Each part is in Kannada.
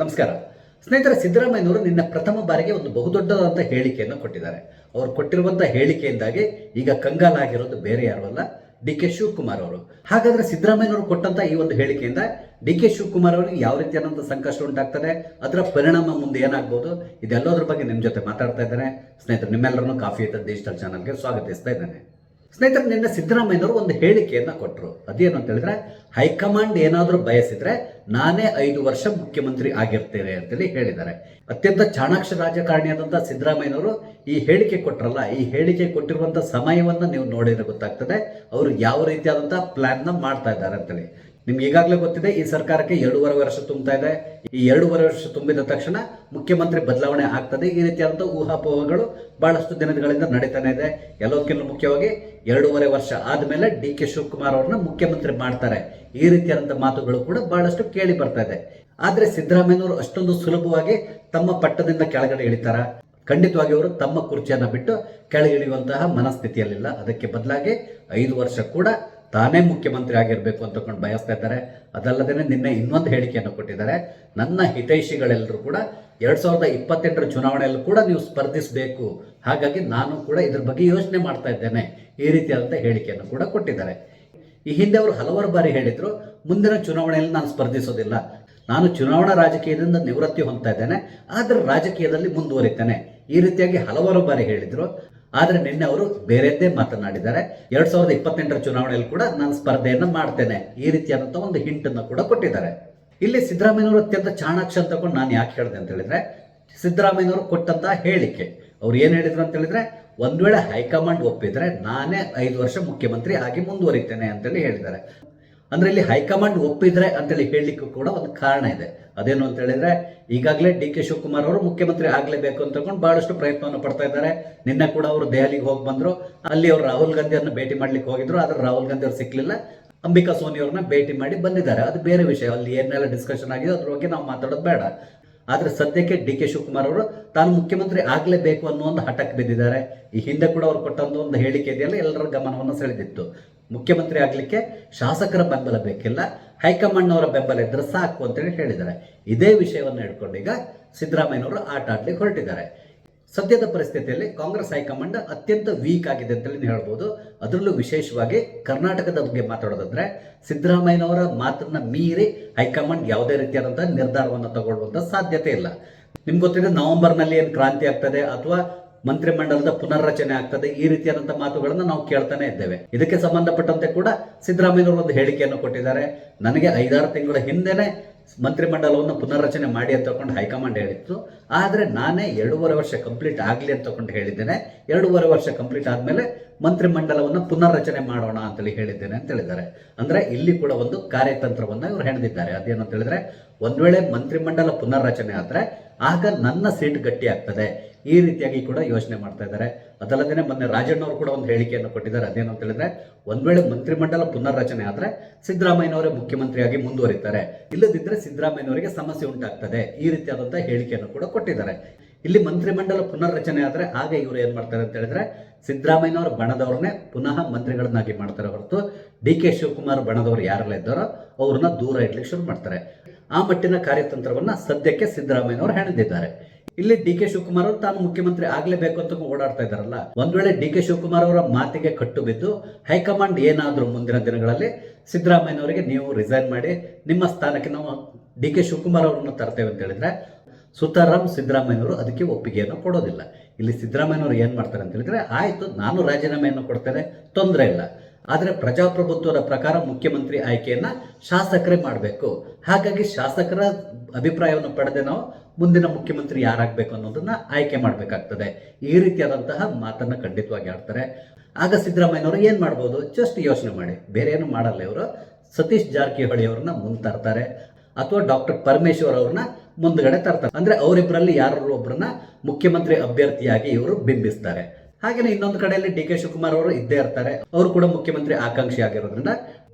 ನಮಸ್ಕಾರ ಸ್ನೇಹಿತರೆ. ಸಿದ್ದರಾಮಯ್ಯನವರು ನಿನ್ನ ಪ್ರಥಮ ಬಾರಿಗೆ ಒಂದು ಬಹುದೊಡ್ಡದಾದಂಥ ಹೇಳಿಕೆಯನ್ನು ಕೊಟ್ಟಿದ್ದಾರೆ. ಅವರು ಕೊಟ್ಟಿರುವಂಥ ಹೇಳಿಕೆಯಿಂದಾಗಿ ಈಗ ಕಂಗಾಲಾಗಿರೋದು ಬೇರೆ ಯಾರು ಅಲ್ಲ, ಡಿ ಕೆ ಶಿವಕುಮಾರ್ ಅವರು. ಹಾಗಾದ್ರೆ ಸಿದ್ದರಾಮಯ್ಯನವರು ಕೊಟ್ಟಂತ ಈ ಒಂದು ಹೇಳಿಕೆಯಿಂದ ಡಿ ಕೆ ಶಿವಕುಮಾರ್ ಅವರಿಗೆ ಯಾವ ರೀತಿಯಾದಂಥ ಸಂಕಷ್ಟ ಉಂಟಾಗ್ತದೆ, ಅದರ ಪರಿಣಾಮ ಮುಂದೆ ಏನಾಗ್ಬೋದು, ಇದೆಲ್ಲದರ ಬಗ್ಗೆ ನಿಮ್ಮ ಜೊತೆ ಮಾತಾಡ್ತಾ ಇದ್ದೇನೆ. ಸ್ನೇಹಿತರೆ, ನಿಮ್ಮೆಲ್ಲರನ್ನು ಕಾಫಿ ವಿತ್ ಡಿಜಿಟಲ್ ಚಾನಲ್ಗೆ ಸ್ವಾಗತಿಸ್ತಾ ಇದ್ದೇನೆ. ಸ್ನೇಹಿತರೆ, ನಿನ್ನೆ ಸಿದ್ದರಾಮಯ್ಯನವರು ಒಂದು ಹೇಳಿಕೆಯನ್ನ ಕೊಟ್ಟರು. ಅದೇನು ಅಂತ ಹೇಳಿದ್ರೆ, ಹೈಕಮಾಂಡ್ ಏನಾದರೂ ಬಯಸಿದ್ರೆ ನಾನೇ 5 ವರ್ಷ ಮುಖ್ಯಮಂತ್ರಿ ಆಗಿರ್ತೇನೆ ಅಂತೇಳಿ ಹೇಳಿದ್ದಾರೆ. ಅತ್ಯಂತ ಚಾಣಾಕ್ಷ ರಾಜಕಾರಣಿಯಾದಂತಹ ಸಿದ್ದರಾಮಯ್ಯನವರು ಈ ಹೇಳಿಕೆ ಕೊಟ್ಟರಲ್ಲ, ಈ ಹೇಳಿಕೆ ಕೊಟ್ಟಿರುವಂತ ಸಮಯವನ್ನ ನೀವು ನೋಡಿದ್ರೆ ಗೊತ್ತಾಗ್ತದೆ ಅವರು ಯಾವ ರೀತಿಯಾದಂತಹ ಪ್ಲಾನ್ ನ ಮಾಡ್ತಾ ಇದ್ದಾರೆ ಅಂತೇಳಿ. ನಿಮ್ಗೆ ಈಗಾಗಲೇ ಗೊತ್ತಿದೆ, ಈ ಸರ್ಕಾರಕ್ಕೆ 2.5 ವರ್ಷ ತುಂಬುತ್ತಾ ಇದೆ. ಈ 2.5 ವರ್ಷ ತುಂಬಿದ ತಕ್ಷಣ ಮುಖ್ಯಮಂತ್ರಿ ಬದಲಾವಣೆ ಆಗ್ತದೆ. ಈ ರೀತಿಯಾದಂಥ ಊಹಾಪೋಹಗಳು ಬಹಳಷ್ಟು ದಿನಗಳಿಂದ ನಡೀತಾನೆ ಇದೆ. ಎಲ್ಲದಕ್ಕಿಂತ ಮುಖ್ಯವಾಗಿ 2.5 ವರ್ಷ ಆದ್ಮೇಲೆ ಡಿ ಕೆ ಶಿವಕುಮಾರ್ ಅವ್ರನ್ನ ಮುಖ್ಯಮಂತ್ರಿ ಮಾಡ್ತಾರೆ, ಈ ರೀತಿಯಾದಂಥ ಮಾತುಗಳು ಕೂಡ ಬಹಳಷ್ಟು ಕೇಳಿ ಬರ್ತಾ ಇದೆ. ಆದ್ರೆ ಸಿದ್ದರಾಮಯ್ಯನವರು ಅಷ್ಟೊಂದು ಸುಲಭವಾಗಿ ತಮ್ಮ ಪಟ್ಟದಿಂದ ಕೆಳಗಡೆ ಇಳಿತಾರ? ಖಂಡಿತವಾಗಿ ಅವರು ತಮ್ಮ ಕುರ್ಚಿಯನ್ನ ಬಿಟ್ಟು ಕೆಳಗಿಳಿಯುವಂತಹ ಮನಸ್ಥಿತಿಯಲ್ಲಿಲ್ಲ. ಅದಕ್ಕೆ ಬದಲಾಗಿ 5 ವರ್ಷ ಕೂಡ ತಾನೇ ಮುಖ್ಯಮಂತ್ರಿ ಆಗಿರಬೇಕು ಅಂತಕೊಂಡು ಬಯಸ್ತಾ ಇದ್ದಾರೆ. ಅದಲ್ಲದೆ ನಿನ್ನೆ ಇನ್ನೊಂದು ಹೇಳಿಕೆಯನ್ನು ಕೊಟ್ಟಿದ್ದಾರೆ. ನನ್ನ ಹಿತೈಷಿಗಳೆಲ್ಲರೂ ಕೂಡ 2028 ಚುನಾವಣೆಯಲ್ಲೂ ಕೂಡ ನೀವು ಸ್ಪರ್ಧಿಸಬೇಕು, ಹಾಗಾಗಿ ನಾನು ಕೂಡ ಇದ್ರ ಬಗ್ಗೆ ಯೋಚನೆ ಮಾಡ್ತಾ ಇದ್ದೇನೆ, ಈ ರೀತಿಯಾದಂಥ ಹೇಳಿಕೆಯನ್ನು ಕೂಡ ಕೊಟ್ಟಿದ್ದಾರೆ. ಈ ಹಿಂದೆ ಅವರು ಹಲವಾರು ಬಾರಿ ಹೇಳಿದ್ರು, ಮುಂದಿನ ಚುನಾವಣೆಯಲ್ಲಿ ನಾನು ಸ್ಪರ್ಧಿಸೋದಿಲ್ಲ, ನಾನು ಚುನಾವಣಾ ರಾಜಕೀಯದಿಂದ ನಿವೃತ್ತಿ ಹೊಂದ್ತಾ ಇದ್ದೇನೆ, ಆದರೆ ರಾಜಕೀಯದಲ್ಲಿ ಮುಂದುವರಿತೇನೆ, ಈ ರೀತಿಯಾಗಿ ಹಲವಾರು ಬಾರಿ ಹೇಳಿದ್ರು. ಆದ್ರೆ ನಿನ್ನೆ ಅವರು ಬೇರೆದ್ದೇ ಮಾತನಾಡಿದ್ದಾರೆ. 2028 ಚುನಾವಣೆಯಲ್ಲಿ ಕೂಡ ನಾನು ಸ್ಪರ್ಧೆಯನ್ನ ಮಾಡ್ತೇನೆ, ಈ ರೀತಿಯಾದಂಥ ಒಂದು ಹಿಂಟ್ ಅನ್ನು ಕೂಡ ಕೊಟ್ಟಿದ್ದಾರೆ. ಇಲ್ಲಿ ಸಿದ್ದರಾಮಯ್ಯನವರು ಅತ್ಯಂತ ಚಾಣಾಕ್ಷ ಅಂತಕೊಂಡು ನಾನು ಯಾಕೆ ಹೇಳಿದೆ ಅಂತ ಹೇಳಿದ್ರೆ, ಸಿದ್ದರಾಮಯ್ಯನವರು ಕೊಟ್ಟಂತಹ ಹೇಳಿಕೆ, ಅವ್ರು ಏನ್ ಹೇಳಿದ್ರು ಅಂತ ಹೇಳಿದ್ರೆ, ಒಂದ್ ವೇಳೆ ಹೈಕಮಾಂಡ್ ಒಪ್ಪಿದ್ರೆ ನಾನೇ 5 ವರ್ಷ ಮುಖ್ಯಮಂತ್ರಿ ಆಗಿ ಮುಂದುವರಿತೇನೆ ಅಂತೇಳಿ ಹೇಳಿದ್ದಾರೆ. ಅಂದ್ರೆ ಇಲ್ಲಿ ಹೈಕಮಾಂಡ್ ಒಪ್ಪಿದ್ರೆ ಅಂತೇಳಿ ಹೇಳಲಿಕ್ಕೂ ಕೂಡ ಒಂದು ಕಾರಣ ಇದೆ. ಅದೇನು ಅಂತ ಹೇಳಿದ್ರೆ, ಈಗಾಗಲೇ ಡಿ ಕೆ ಶಿವಕುಮಾರ್ ಅವರು ಮುಖ್ಯಮಂತ್ರಿ ಆಗ್ಲೇಬೇಕು ಅಂತ ಬಹಳಷ್ಟು ಪ್ರಯತ್ನವನ್ನು ಪಡ್ತಾ ಇದ್ದಾರೆ. ನಿನ್ನೆ ಕೂಡ ಅವರು ದೆಹಲಿಗೆ ಹೋಗಿ ಬಂದ್ರು. ಅಲ್ಲಿ ಅವರು ರಾಹುಲ್ ಗಾಂಧಿಯನ್ನ ಭೇಟಿ ಮಾಡ್ಲಿಕ್ಕೆ ಹೋಗಿದ್ರು, ಆದ್ರೆ ರಾಹುಲ್ ಗಾಂಧಿ ಅವ್ರು ಸಿಕ್ಲಿಲ್ಲ. ಅಂಬಿಕಾ ಸೋನಿ ಅವ್ರನ್ನ ಭೇಟಿ ಮಾಡಿ ಬಂದಿದ್ದಾರೆ. ಅದು ಬೇರೆ ವಿಷಯ, ಅಲ್ಲಿ ಏನೆಲ್ಲ ಡಿಸ್ಕಷನ್ ಆಗಿದೆ ಅದ್ರ ಬಗ್ಗೆ ನಾವು ಮಾತಾಡೋದು ಬೇಡ. ಆದ್ರೆ ಸದ್ಯಕ್ಕೆ ಡಿ ಕೆ ಶಿವಕುಮಾರ್ ಅವರು ತಾನು ಮುಖ್ಯಮಂತ್ರಿ ಆಗ್ಲೇಬೇಕು ಅನ್ನೋ ಒಂದು ಹಠಕ್ಕೆ ಬಿದ್ದಿದ್ದಾರೆ. ಈ ಹಿಂದೆ ಕೂಡ ಅವರು ಕೊಟ್ಟಂತ ಒಂದು ಹೇಳಿಕೆ ಇದೆಯಲ್ಲ, ಎಲ್ಲರ ಗಮನವನ್ನು ಸೆಳೆದಿತ್ತು. ಮುಖ್ಯಮಂತ್ರಿ ಆಗ್ಲಿಕ್ಕೆ ಶಾಸಕರ ಬೆಂಬಲ ಬೇಕಿಲ್ಲ, ಹೈಕಮಾಂಡ್ನವರ ಬೆಂಬಲ ಇದ್ರೆ ಸಾಕು ಅಂತೇಳಿ ಹೇಳಿದ್ದಾರೆ. ಇದೇ ವಿಷಯವನ್ನು ಹಿಡ್ಕೊಂಡು ಈಗ ಸಿದ್ದರಾಮಯ್ಯನವರು ಆಟ ಆಡ್ಲಿಕ್ಕೆ ಹೊರಟಿದ್ದಾರೆ. ಸದ್ಯದ ಪರಿಸ್ಥಿತಿಯಲ್ಲಿ ಕಾಂಗ್ರೆಸ್ ಹೈಕಮಾಂಡ್ ಅತ್ಯಂತ ವೀಕ್ ಆಗಿದೆ ಅಂತೇಳಿ ಹೇಳ್ಬೋದು. ಅದರಲ್ಲೂ ವಿಶೇಷವಾಗಿ ಕರ್ನಾಟಕದ ಬಗ್ಗೆ ಮಾತಾಡೋದಾದ್ರೆ, ಸಿದ್ದರಾಮಯ್ಯನವರ ಮಾತನ್ನ ಮೀರಿ ಹೈಕಮಾಂಡ್ ಯಾವುದೇ ರೀತಿಯಾದಂತಹ ನಿರ್ಧಾರವನ್ನು ತಗೊಳ್ಳುವಂತ ಸಾಧ್ಯತೆ ಇಲ್ಲ. ನಿಮ್ಗೆ ಗೊತ್ತಿದೆ, ನವೆಂಬರ್ನಲ್ಲಿ ಏನು ಕ್ರಾಂತಿ ಆಗ್ತದೆ ಅಥವಾ ಮಂತ್ರಿಮಂಡಲದ ಪುನರ್ರಚನೆ ಆಗ್ತದೆ, ಈ ರೀತಿಯಾದಂತಹ ಮಾತುಗಳನ್ನು ನಾವು ಕೇಳ್ತಾನೆ ಇದ್ದೇವೆ. ಇದಕ್ಕೆ ಸಂಬಂಧಪಟ್ಟಂತೆ ಕೂಡ ಸಿದ್ದರಾಮಯ್ಯನವರು ಒಂದು ಹೇಳಿಕೆಯನ್ನು ಕೊಟ್ಟಿದ್ದಾರೆ. ನನಗೆ 5-6 ತಿಂಗಳ ಹಿಂದೆನೆ ಮಂತ್ರಿಮಂಡಲವನ್ನು ಪುನರ್ರಚನೆ ಮಾಡಿ ಅಂತ ತಗೊಂಡು ಹೈಕಮಾಂಡ್ ಹೇಳಿತ್ತು, ಆದ್ರೆ ನಾನೇ 2.5 ವರ್ಷ ಕಂಪ್ಲೀಟ್ ಆಗ್ಲಿ ಅಂತ ತಗೊಂಡು ಹೇಳಿದ್ದೇನೆ. 2.5 ವರ್ಷ ಕಂಪ್ಲೀಟ್ ಆದ್ಮೇಲೆ ಮಂತ್ರಿಮಂಡಲವನ್ನು ಪುನರ್ರಚನೆ ಮಾಡೋಣ ಅಂತೇಳಿ ಹೇಳಿದ್ದೇನೆ ಅಂತ ಹೇಳಿದ್ದಾರೆ. ಅಂದ್ರೆ ಇಲ್ಲಿ ಕೂಡ ಒಂದು ಕಾರ್ಯತಂತ್ರವನ್ನ ಇವರು ಹೆಣೆದಿದ್ದಾರೆ. ಅದೇನು ಅಂತ ಹೇಳಿದ್ರೆ, ಒಂದ್ ವೇಳೆ ಮಂತ್ರಿಮಂಡಲ ಪುನರ್ರಚನೆ ಆದ್ರೆ ಆಗ ನನ್ನ ಸೀಟ್ ಗಟ್ಟಿ ಆಗ್ತದೆ, ಈ ರೀತಿಯಾಗಿ ಕೂಡ ಯೋಚನೆ ಮಾಡ್ತಾ ಇದ್ದಾರೆ. ಅದಲ್ಲದೆ ಮೊನ್ನೆ ರಾಜಣ್ಣ ಅವರು ಕೂಡ ಒಂದು ಹೇಳಿಕೆಯನ್ನು ಕೊಟ್ಟಿದ್ದಾರೆ. ಅದೇನು ಅಂತ ಹೇಳಿದ್ರೆ, ಒಂದ್ ವೇಳೆ ಮಂತ್ರಿಮಂಡಲ ಪುನರ್ರಚನೆ ಆದ್ರೆ ಸಿದ್ದರಾಮಯ್ಯನವರೇ ಮುಖ್ಯಮಂತ್ರಿಯಾಗಿ ಮುಂದುವರಿತಾರೆ, ಇಲ್ಲದಿದ್ರೆ ಸಿದ್ದರಾಮಯ್ಯನವರಿಗೆ ಸಮಸ್ಯೆ ಉಂಟಾಗ್ತದೆ, ಈ ರೀತಿಯಾದಂತಹ ಹೇಳಿಕೆಯನ್ನು ಕೂಡ ಕೊಟ್ಟಿದ್ದಾರೆ. ಇಲ್ಲಿ ಮಂತ್ರಿಮಂಡಲ ಪುನರ್ರಚನೆ ಆದ್ರೆ ಆಗ ಇವರು ಏನ್ ಮಾಡ್ತಾರೆ ಅಂತ ಹೇಳಿದ್ರೆ, ಸಿದ್ದರಾಮಯ್ಯನವರ ಬಣದವ್ರನ್ನೇ ಪುನಃ ಮಂತ್ರಿಗಳನ್ನಾಗಿ ಮಾಡ್ತಾರೆ ಹೊರತು ಡಿ ಕೆ ಶಿವಕುಮಾರ್ ಬಣದವರು ಯಾರೆಲ್ಲ ಇದ್ದಾರೋ ಅವ್ರನ್ನ ದೂರ ಇಡ್ಲಿಕ್ಕೆ ಶುರು ಮಾಡ್ತಾರೆ. ಆ ಮಟ್ಟಿನ ಕಾರ್ಯತಂತ್ರವನ್ನ ಸದ್ಯಕ್ಕೆ ಸಿದ್ದರಾಮಯ್ಯನವರು ಹೆಣೆದಿದ್ದಾರೆ. ಇಲ್ಲಿ ಡಿ ಕೆ ಶಿವಕುಮಾರ್ ಅವರು ತಾನು ಮುಖ್ಯಮಂತ್ರಿ ಆಗ್ಲೇಬೇಕು ಅಂತ ಓಡಾಡ್ತಾ ಇದ್ದಾರಲ್ಲ, ಒಂದ್ ವೇಳೆ ಡಿ ಕೆ ಶಿವಕುಮಾರ್ ಅವರ ಮಾತಿಗೆ ಕಟ್ಟು ಬಿದ್ದು ಹೈಕಮಾಂಡ್ ಏನಾದ್ರೂ ಮುಂದಿನ ದಿನಗಳಲ್ಲಿ ಸಿದ್ದರಾಮಯ್ಯನವರಿಗೆ ನೀವು ರಿಸೈನ್ ಮಾಡಿ ನಿಮ್ಮ ಸ್ಥಾನಕ್ಕೆ ನಾವು ಡಿ ಕೆ ಶಿವಕುಮಾರ್ ಅವರನ್ನು ತರ್ತೇವೆ ಅಂತ ಹೇಳಿದ್ರೆ, ಸುತಾರಾಮ್ ಸಿದ್ದರಾಮಯ್ಯನವರು ಅದಕ್ಕೆ ಒಪ್ಪಿಗೆಯನ್ನು ಕೊಡೋದಿಲ್ಲ. ಇಲ್ಲಿ ಸಿದ್ದರಾಮಯ್ಯನವರು ಏನ್ ಮಾಡ್ತಾರೆ ಅಂತ ಹೇಳಿದ್ರೆ, ಆಯ್ತು ನಾನು ರಾಜೀನಾಮೆಯನ್ನು ಕೊಡ್ತೇನೆ, ತೊಂದರೆ ಇಲ್ಲ, ಆದ್ರೆ ಪ್ರಜಾಪ್ರಭುತ್ವದ ಪ್ರಕಾರ ಮುಖ್ಯಮಂತ್ರಿ ಆಯ್ಕೆಯನ್ನ ಶಾಸಕರೇ ಮಾಡಬೇಕು, ಹಾಗಾಗಿ ಶಾಸಕರ ಅಭಿಪ್ರಾಯವನ್ನು ಪಡೆದೇ ನಾವು ಮುಂದಿನ ಮುಖ್ಯಮಂತ್ರಿ ಯಾರಾಗಬೇಕು ಅನ್ನೋದನ್ನ ಆಯ್ಕೆ ಮಾಡಬೇಕಾಗ್ತದೆ, ಈ ರೀತಿಯಾದಂತಹ ಮಾತನ್ನ ಖಂಡಿತವಾಗಿ ಆಡ್ತಾರೆ. ಆಗ ಸಿದ್ದರಾಮಯ್ಯನವರು ಏನ್ ಮಾಡ್ಬೋದು, ಜಸ್ಟ್ ಯೋಚನೆ ಮಾಡಿ, ಬೇರೆ ಏನು ಮಾಡಲ್ಲ. ಇವರು ಸತೀಶ್ ಜಾರಕಿಹೊಳಿ ಅವ್ರನ್ನ ಮುಂದೆ ತರ್ತಾರೆ ಅಥವಾ ಡಾಕ್ಟರ್ ಪರಮೇಶ್ವರ್ ಅವ್ರನ್ನ ಮುಂದ್ಗಡೆ ತರ್ತಾರೆ. ಅಂದ್ರೆ ಅವರಿಬ್ಬರಲ್ಲಿ ಯಾರು ಒಬ್ಬರನ್ನ ಮುಖ್ಯಮಂತ್ರಿ ಅಭ್ಯರ್ಥಿಯಾಗಿ ಇವರು ಬಿಂಬಿಸ್ತಾರೆ. ಹಾಗೇನೆ ಇನ್ನೊಂದು ಕಡೆಯಲ್ಲಿ ಡಿ ಕೆ ಶಿವಕುಮಾರ್ ಅವರು ಇದ್ದೇ ಇರ್ತಾರೆ, ಅವರು ಕೂಡ ಮುಖ್ಯಮಂತ್ರಿ ಆಕಾಂಕ್ಷಿ ಆಗಿರೋದ್ರಿಂದ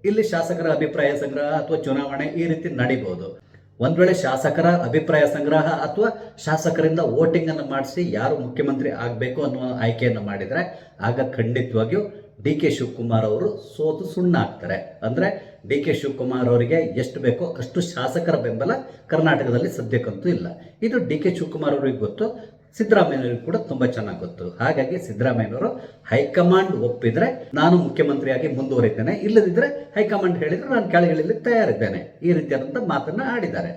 ಇಲ್ಲಿ ಶಾಸಕರ ಅಭಿಪ್ರಾಯ ಸಂಗ್ರಹ ಅಥವಾ ಚುನಾವಣೆ ಈ ರೀತಿ ನಡೀಬಹುದು. ಒಂದ್ ವೇಳೆ ಶಾಸಕರ ಅಭಿಪ್ರಾಯ ಸಂಗ್ರಹ ಅಥವಾ ಶಾಸಕರಿಂದ ವೋಟಿಂಗ್ ಅನ್ನು ಮಾಡಿಸಿ ಯಾರು ಮುಖ್ಯಮಂತ್ರಿ ಆಗಬೇಕು ಅನ್ನುವ ಆಯ್ಕೆಯನ್ನು ಮಾಡಿದ್ರೆ ಆಗ ಖಂಡಿತವಾಗಿಯೂ ಡಿ ಕೆ ಶಿವಕುಮಾರ್ ಅವರು ಸೋತು ಸುಣ್ಣ ಆಗ್ತಾರೆ. ಅಂದರೆ ಡಿ ಕೆ ಶಿವಕುಮಾರ್ ಅವರಿಗೆ ಎಷ್ಟು ಬೇಕೋ ಅಷ್ಟು ಶಾಸಕರ ಬೆಂಬಲ ಕರ್ನಾಟಕದಲ್ಲಿ ಸದ್ಯಕ್ಕಂತೂ ಇಲ್ಲ. ಇದು ಡಿ ಕೆ ಶಿವಕುಮಾರ್ ಅವರಿಗೆ ಗೊತ್ತು, ಸಿದ್ದರಾಮಯ್ಯನವರಿಗೆ ಕೂಡ ತುಂಬ ಚೆನ್ನಾಗಿ ಗೊತ್ತು. ಹಾಗಾಗಿ ಸಿದ್ದರಾಮಯ್ಯನವರು ಹೈಕಮಾಂಡ್ ಒಪ್ಪಿದ್ರೆ ನಾನು ಮುಖ್ಯಮಂತ್ರಿಯಾಗಿ ಮುಂದುವರಿತೇನೆ, ಇಲ್ಲದಿದ್ದರೆ ಹೈಕಮಾಂಡ್ ಹೇಳಿದ್ರೆ ನಾನು ಕೆಳಗಿಳಿಲಿಕ್ಕೆ ತಯಾರಿದ್ದೇನೆ, ಈ ರೀತಿಯಾದಂಥ ಮಾತನ್ನು ಆಡಿದ್ದಾರೆ.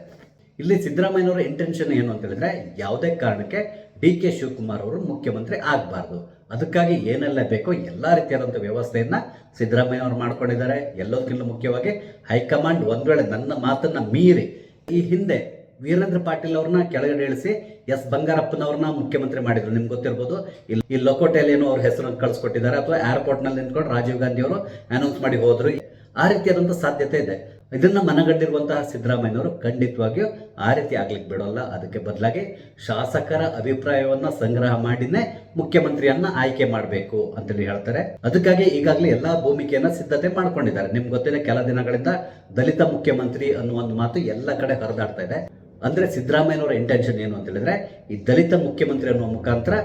ಇಲ್ಲಿ ಸಿದ್ದರಾಮಯ್ಯನವರ ಇಂಟೆನ್ಷನ್ ಏನು ಅಂತ ಹೇಳಿದ್ರೆ, ಯಾವುದೇ ಕಾರಣಕ್ಕೆ ಡಿ ಕೆ ಶಿವಕುಮಾರ್ ಅವರು ಮುಖ್ಯಮಂತ್ರಿ ಆಗಬಾರ್ದು. ಅದಕ್ಕಾಗಿ ಏನೆಲ್ಲ ಬೇಕೋ ಎಲ್ಲ ರೀತಿಯಾದಂಥ ವ್ಯವಸ್ಥೆಯನ್ನ ಸಿದ್ದರಾಮಯ್ಯನವರು ಮಾಡ್ಕೊಂಡಿದ್ದಾರೆ. ಎಲ್ಲದಕ್ಕಿಂತ ಮುಖ್ಯವಾಗಿ ಹೈಕಮಾಂಡ್ ಒಂದ್ ವೇಳೆ ನನ್ನ ಮಾತನ್ನ ಮೀರಿ, ಈ ಹಿಂದೆ ವೀರೇಂದ್ರ ಪಾಟೀಲ್ ಅವ್ರನ್ನ ಕೆಳಗಡೆ ಇಳಿಸಿ ಎಸ್ ಬಂಗಾರಪ್ಪನವ್ರನ್ನ ಮುಖ್ಯಮಂತ್ರಿ ಮಾಡಿದ್ರು, ನಿಮ್ಗೆ ಗೊತ್ತಿರ್ಬೋದು. ಈ ಲಕೋಟೆಯಲ್ಲಿ ಏನೋ ಅವ್ರ ಹೆಸರನ್ನು ಕಳಿಸ್ಕೊಟ್ಟಿದ್ದಾರೆ, ಅಥವಾ ಏರ್ಪೋರ್ಟ್ ನಲ್ಲಿ ನಿಂತ್ಕೊಂಡು ರಾಜೀವ್ ಗಾಂಧಿ ಅವರು ಅನೌನ್ಸ್ ಮಾಡಿ ಹೋದ್ರು. ಆ ರೀತಿಯಾದಂಥ ಸಾಧ್ಯತೆ ಇದೆ. ಇದನ್ನ ಮನಗಂಡಿರುವಂತಹ ಸಿದ್ದರಾಮಯ್ಯನವರು ಖಂಡಿತವಾಗಿಯೂ ಆ ರೀತಿ ಆಗ್ಲಿಕ್ಕೆ ಬಿಡೋಲ್ಲ. ಅದಕ್ಕೆ ಬದಲಾಗಿ ಶಾಸಕರ ಅಭಿಪ್ರಾಯವನ್ನ ಸಂಗ್ರಹ ಮಾಡಿನೇ ಮುಖ್ಯಮಂತ್ರಿಯನ್ನ ಆಯ್ಕೆ ಮಾಡಬೇಕು ಅಂತೇಳಿ ಹೇಳ್ತಾರೆ. ಅದಕ್ಕಾಗಿ ಈಗಾಗಲೇ ಎಲ್ಲಾ ಭೂಮಿಕೆಯನ್ನ ಸಿದ್ಧತೆ ಮಾಡ್ಕೊಂಡಿದ್ದಾರೆ. ನಿಮ್ಗೆ ಗೊತ್ತಿದೆ, ಕೆಲ ದಿನಗಳಿಂದ ದಲಿತ ಮುಖ್ಯಮಂತ್ರಿ ಅನ್ನುವ ಒಂದು ಮಾತು ಎಲ್ಲ ಕಡೆ ಹರಿದಾಡ್ತಾ ಇದೆ. ಅಂದ್ರೆ ಸಿದ್ದರಾಮಯ್ಯನವರ ಇಂಟೆನ್ಷನ್ ಏನು ಅಂತ ಹೇಳಿದ್ರೆ, ಈ ದಲಿತ ಮುಖ್ಯಮಂತ್ರಿ ಅನ್ನುವ ಮುಖಾಂತರ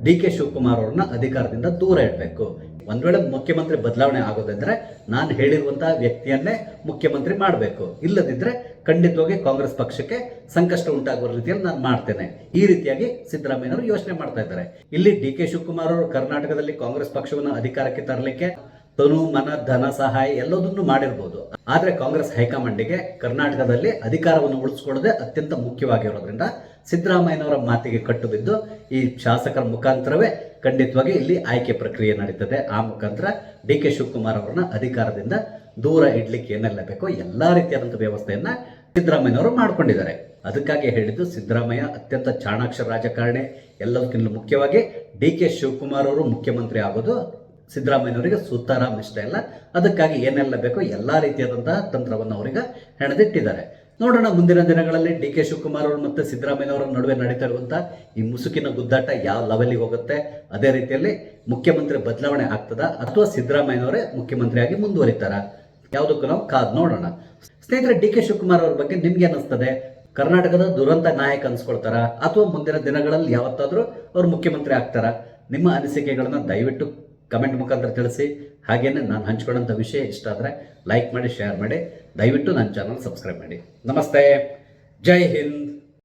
ಡಿ ಕೆ ಶಿವಕುಮಾರ್ ಅವ್ರನ್ನ ಅಧಿಕಾರದಿಂದ ದೂರ ಇಡಬೇಕು. ಒಂದ್ ವೇಳೆ ಮುಖ್ಯಮಂತ್ರಿ ಬದಲಾವಣೆ ಆಗೋದಂದ್ರೆ ನಾನು ಹೇಳಿರುವಂತಹ ವ್ಯಕ್ತಿಯನ್ನೇ ಮುಖ್ಯಮಂತ್ರಿ ಮಾಡಬೇಕು, ಇಲ್ಲದಿದ್ರೆ ಖಂಡಿತವಾಗಿ ಕಾಂಗ್ರೆಸ್ ಪಕ್ಷಕ್ಕೆ ಸಂಕಷ್ಟ ಉಂಟಾಗುವ ರೀತಿಯಲ್ಲಿ ನಾನು ಮಾಡ್ತೇನೆ. ಈ ರೀತಿಯಾಗಿ ಸಿದ್ದರಾಮಯ್ಯನವರು ಯೋಚನೆ ಮಾಡ್ತಾ ಇದ್ದಾರೆ. ಇಲ್ಲಿ ಡಿ ಕೆ ಶಿವಕುಮಾರ್ ಅವರು ಕರ್ನಾಟಕದಲ್ಲಿ ಕಾಂಗ್ರೆಸ್ ಪಕ್ಷವನ್ನು ಅಧಿಕಾರಕ್ಕೆ ತರಲಿಕ್ಕೆ ತನು ಮನ ಧನ ಸಹಾಯ ಎಲ್ಲದನ್ನು ಮಾಡಿರ್ಬೋದು. ಆದ್ರೆ ಕಾಂಗ್ರೆಸ್ ಹೈಕಮಾಂಡಿಗೆ ಕರ್ನಾಟಕದಲ್ಲಿ ಅಧಿಕಾರವನ್ನು ಉಳಿಸ್ಕೊಳ್ಳೋದೇ ಅತ್ಯಂತ ಮುಖ್ಯವಾಗಿರೋದ್ರಿಂದ ಸಿದ್ದರಾಮಯ್ಯನವರ ಮಾತಿಗೆ ಕಟ್ಟು ಬಿದ್ದು ಈ ಶಾಸಕರ ಮುಖಾಂತರವೇ ಖಂಡಿತವಾಗಿ ಇಲ್ಲಿ ಆಯ್ಕೆ ಪ್ರಕ್ರಿಯೆ ನಡೀತದೆ. ಆ ಮುಖಾಂತರ ಡಿ ಕೆ ಶಿವಕುಮಾರ್ ಅವರನ್ನ ಅಧಿಕಾರದಿಂದ ದೂರ ಇಡ್ಲಿಕ್ಕೆ ಏನೆಲ್ಲ ಬೇಕೋ ಎಲ್ಲಾ ರೀತಿಯಾದಂತಹ ವ್ಯವಸ್ಥೆಯನ್ನ ಸಿದ್ದರಾಮಯ್ಯನವರು ಮಾಡ್ಕೊಂಡಿದ್ದಾರೆ. ಅದಕ್ಕಾಗಿ ಹೇಳಿದ್ದು, ಸಿದ್ದರಾಮಯ್ಯ ಅತ್ಯಂತ ಚಾಣಾಕ್ಷ ರಾಜಕಾರಣಿ. ಎಲ್ಲದಕ್ಕಿಂತ ಮುಖ್ಯವಾಗಿ ಡಿ ಕೆ ಶಿವಕುಮಾರ್ ಅವರು ಮುಖ್ಯಮಂತ್ರಿ ಆಗೋದು ಸಿದ್ದರಾಮಯ್ಯನವರಿಗೆ ಸುತಾರಾಮ್ ಇಷ್ಟ ಇಲ್ಲ. ಅದಕ್ಕಾಗಿ ಏನೆಲ್ಲ ಬೇಕೋ ಎಲ್ಲಾ ರೀತಿಯಾದಂತಹ ತಂತ್ರವನ್ನು ಅವರಿಗೆ ಹೆಣೆದಿಟ್ಟಿದ್ದಾರೆ. ನೋಡೋಣ ಮುಂದಿನ ದಿನಗಳಲ್ಲಿ ಡಿ ಕೆ ಶಿವಕುಮಾರ್ ಅವರು ಮತ್ತೆ ಸಿದ್ದರಾಮಯ್ಯನವರ ನಡುವೆ ನಡೀತಾ ಇರುವಂತಹ ಈ ಮುಸುಕಿನ ಗುದ್ದಾಟ ಯಾವ ಲೆವೆಲ್ಗೆ ಹೋಗುತ್ತೆ, ಅದೇ ರೀತಿಯಲ್ಲಿ ಮುಖ್ಯಮಂತ್ರಿ ಬದಲಾವಣೆ ಆಗ್ತದಾ ಅಥವಾ ಸಿದ್ದರಾಮಯ್ಯನವರೇ ಮುಖ್ಯಮಂತ್ರಿಯಾಗಿ ಮುಂದುವರಿತಾರ, ಯಾವುದಕ್ಕೂ ನಾವು ಕಾದ್ ನೋಡೋಣ. ಸ್ನೇಹಿತರೆ, ಡಿ ಕೆ ಶಿವಕುಮಾರ್ ಅವ್ರ ಬಗ್ಗೆ ನಿಮ್ಗೆ ಅನಿಸ್ತದೆ? ಕರ್ನಾಟಕದ ದುರಂತ ನಾಯಕ ಅನ್ಸ್ಕೊಳ್ತಾರ ಅಥವಾ ಮುಂದಿನ ದಿನಗಳಲ್ಲಿ ಯಾವತ್ತಾದ್ರೂ ಅವ್ರು ಮುಖ್ಯಮಂತ್ರಿ ಆಗ್ತಾರ? ನಿಮ್ಮ ಅನಿಸಿಕೆಗಳನ್ನ ದಯವಿಟ್ಟು ಕಮೆಂಟ್ ಮುಖಾಂತರ ತಿಳಿಸಿ. ಹಾಗೇನೆ ನಾನು ಹಂಚ್ಕೊಂಡಂಥ ವಿಷಯ ಇಷ್ಟ ಆದರೆ ಲೈಕ್ ಮಾಡಿ, ಶೇರ್ ಮಾಡಿ, ದಯವಿಟ್ಟು ನನ್ನ ಚಾನಲ್ ಸಬ್ಸ್ಕ್ರೈಬ್ ಮಾಡಿ. ನಮಸ್ತೆ, ಜೈ ಹಿಂದ್.